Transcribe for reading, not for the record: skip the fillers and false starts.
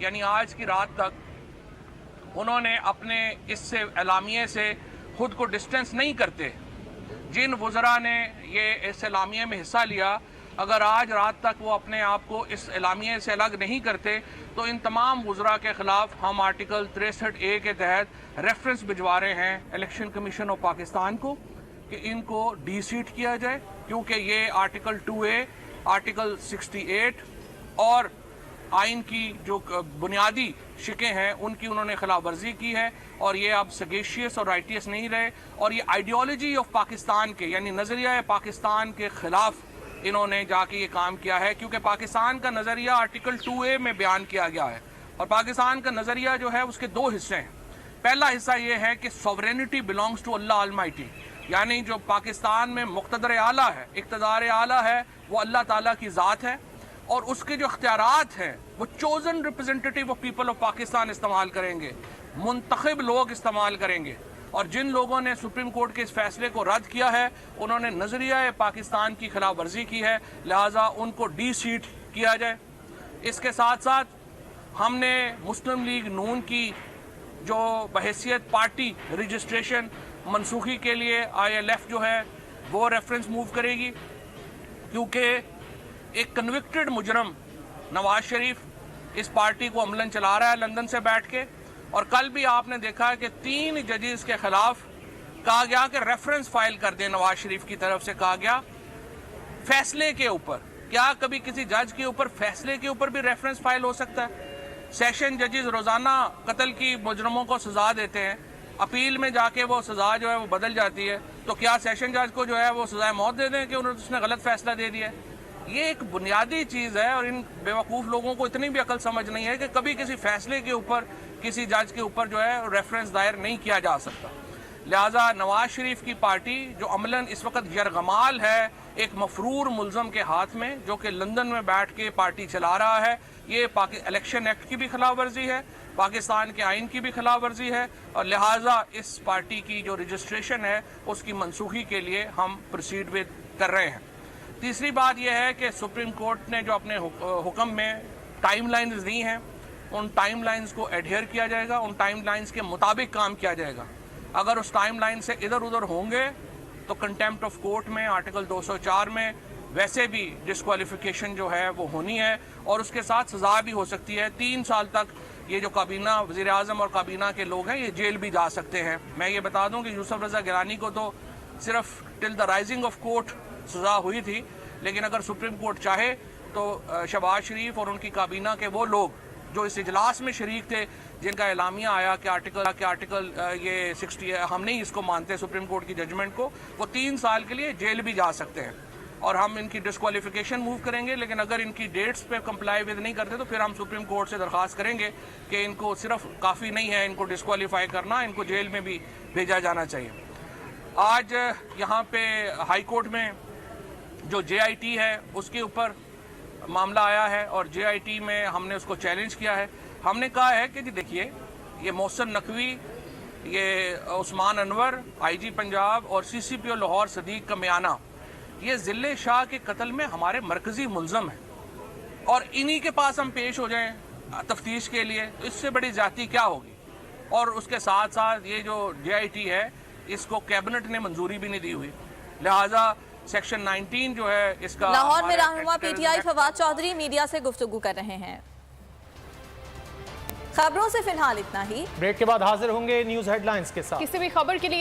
यानी आज की रात तक उन्होंने अपने इससे एलामिये से खुद को डिस्टेंस नहीं करते। जिन वज़रा ने ये इस एलामिये में हिस्सा लिया, अगर आज रात तक वो अपने आप को इस एलामिये से अलग नहीं करते तो इन तमाम वज़रा के ख़िलाफ़ हम आर्टिकल 63A के तहत रेफरेंस भिजवा रहे हैं इलेक्शन कमीशन ऑफ पाकिस्तान को कि इनको डी-सीट किया जाए, क्योंकि ये आर्टिकल 2A, आर्टिकल 68 और आइन की जो बुनियादी शिकें हैं उनकी उन्होंने खिलाफ वर्जी की है। और ये अब सगेशियस और राइटियस नहीं रहे और ये आइडियोलॉजी ऑफ पाकिस्तान के यानी नज़रिया पाकिस्तान के ख़िलाफ़ इन्होंने जाके ये काम किया है, क्योंकि पाकिस्तान का नज़रिया आर्टिकल 2A में बयान किया गया है और पाकिस्तान का नज़रिया जो है उसके दो हिस्से हैं। पहला हिस्सा ये है कि sovereignty belongs to Allah almighty, यानी जो पाकिस्तान में मुक़्तदर आला है, इक़्तिदार आला है, वो अल्लाह ताला की ज़ात है और उसके जो इख्तियारात हैं वो chosen representative of people of Pakistan इस्तेमाल करेंगे, मुंतखब लोग इस्तेमाल करेंगे। और जिन लोगों ने सुप्रीम कोर्ट के इस फैसले को रद्द किया है उन्होंने नज़रिया पाकिस्तान की खिलाफ वर्जी की है, लिहाजा उनको डी-सीट किया जाए। इसके साथ साथ हमने मुस्लिम लीग नून की जो बहैसियत पार्टी रजिस्ट्रेशन मनसूखी के लिए ILF जो है वो रेफरेंस मूव करेगी, क्योंकि एक कन्विक्टेड मुजरम नवाज शरीफ इस पार्टी को अमलन चला रहा है लंदन से बैठ के। और कल भी आपने देखा है कि 3 जजेस के खिलाफ कहा गया कि रेफरेंस फाइल कर दें, नवाज शरीफ की तरफ से कहा गया फैसले के ऊपर। क्या कभी किसी जज के ऊपर फैसले के ऊपर भी रेफरेंस फाइल हो सकता है? सेशन जजेस रोजाना कत्ल की मुजरमों को सजा देते हैं, अपील में जाके वो सजा जो है वो बदल जाती है, तो क्या सेशन जज को जो है वो सजाए मौत दे दें कि उन्होंने उसने गलत फैसला दे दिया? ये एक बुनियादी चीज़ है और इन बेवकूफ़ लोगों को इतनी भी अकल समझ नहीं है कि कभी किसी फैसले के ऊपर किसी जज के ऊपर जो है रेफरेंस दायर नहीं किया जा सकता। लिहाजा नवाज शरीफ की पार्टी जो अमलन इस वक्त यरगमाल है एक मफरूर मुल्ज़म के हाथ में, जो कि लंदन में बैठ के पार्टी चला रहा है, ये इलेक्शन एक्ट की भी खिलाफ वर्जी है, पाकिस्तान के आइन की भी खिलाफ वर्जी है और लिहाजा इस पार्टी की जो रजिस्ट्रेशन है उसकी मनसूखी के लिए हम प्रोसीड विद कर रहे हैं। तीसरी बात यह है कि सुप्रीम कोर्ट ने जो अपने हुक्म में टाइमलाइंस दी हैं उन टाइमलाइंस को एडहेयर किया जाएगा, उन टाइमलाइंस के मुताबिक काम किया जाएगा। अगर उस टाइमलाइन से इधर उधर होंगे तो कंटेम्प्ट ऑफ कोर्ट में आर्टिकल 204 में वैसे भी डिस्क्वालिफिकेशन जो है वो होनी है और उसके साथ सज़ा भी हो सकती है। 3 साल तक ये जो काबीना वज़ीर आज़म और काबीना के लोग हैं ये जेल भी जा सकते हैं। मैं ये बता दूं कि यूसुफ रज़ा गिलानी को तो सिर्फ till the rising of court सज़ा हुई थी, लेकिन अगर सुप्रीम कोर्ट चाहे तो शहबाज शरीफ और उनकी काबीना के वो लोग जो इस इजलास में शरीक थे जिनका एलामिया आया कि आर्टिकल ये 60 हम नहीं इसको मानते सुप्रीम कोर्ट की जजमेंट को, वो 3 साल के लिए जेल भी जा सकते हैं और हम इनकी डिस्क्वालिफिकेशन मूव करेंगे। लेकिन अगर इनकी डेट्स पे कंप्लाई विद नहीं करते तो फिर हम सुप्रीम कोर्ट से दरख्वास्त करेंगे कि इनको सिर्फ काफ़ी नहीं है इनको डिस्क्वालीफाई करना, इनको जेल में भी भेजा जाना चाहिए। आज यहाँ पे हाई कोर्ट में जो JIT है उसके ऊपर मामला आया है और JIT में हमने उसको चैलेंज किया है। हमने कहा है कि जी देखिए ये मोहसिन नकवी, ये उस्मान अनवर IG पंजाब और CCPO लाहौर सदीक का म्याना, ये ज़िले शाह के कत्ल में हमारे मरकज़ी मुल्ज़म हैं और इन्हीं के पास हम पेश हो जाएं तफ्तीश के लिए, तो इससे बड़ी ज़्यादती क्या होगी? और उसके साथ साथ ये जो JIT है इसको कैबिनेट ने मंजूरी भी नहीं दी हुई, लिहाजा सेक्शन 19 जो है इसका। लाहौर में रहनुमा PTI फवाद चौधरी मीडिया से गुफ्तगू कर रहे हैं। खबरों से फिलहाल इतना ही। ब्रेक के बाद हाजिर होंगे न्यूज हेडलाइंस के साथ। किसी भी खबर के लिए